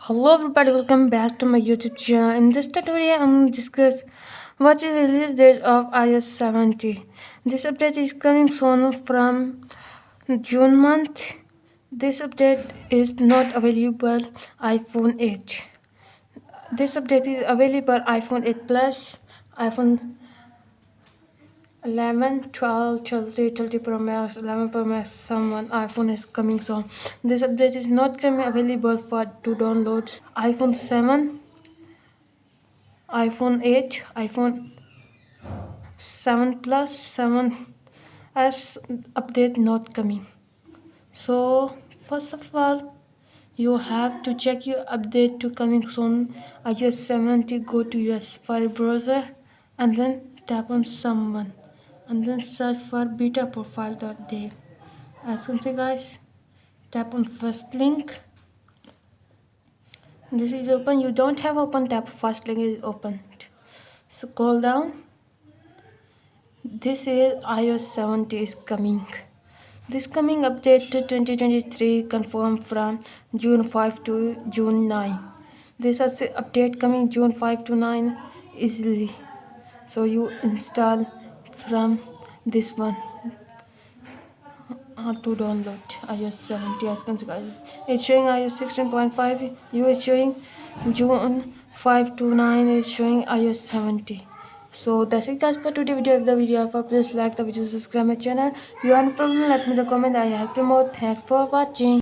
Hello everybody, welcome back to my YouTube channel. In this tutorial, I'm going to discuss what is the release date of iOS 70. This update is coming soon from June month. This update is not available iPhone 8. This update is available iPhone 8 Plus, iPhone 11, 12, 30 Pro Max, 11 Pro Max, someone iPhone is coming soon. This update is not coming available for to download iPhone 7, iPhone 8, iPhone 7 Plus, 7S update not coming. So first of all, you have to check your update to coming soon. iOS 70, go to your file browser and then tap on someone and then search for beta profile.dev. As you can see guys, tap on first link. This is open. You don't have open, tap first link is opened. Scroll down. This is iOS 70 is coming. This coming update to 2023 confirmed from June 5 to June 9. This is update coming June 5 to 9 easily. So you install from this one to download iOS 70 as can see guys. It's showing iOS 16.5. You is showing June 5 to 9 is showing iOS 70. So that's it guys for today video. If the video helpful, please like the video, subscribe my channel. If you have any problem, let me in the comment. I help you more. Thanks for watching.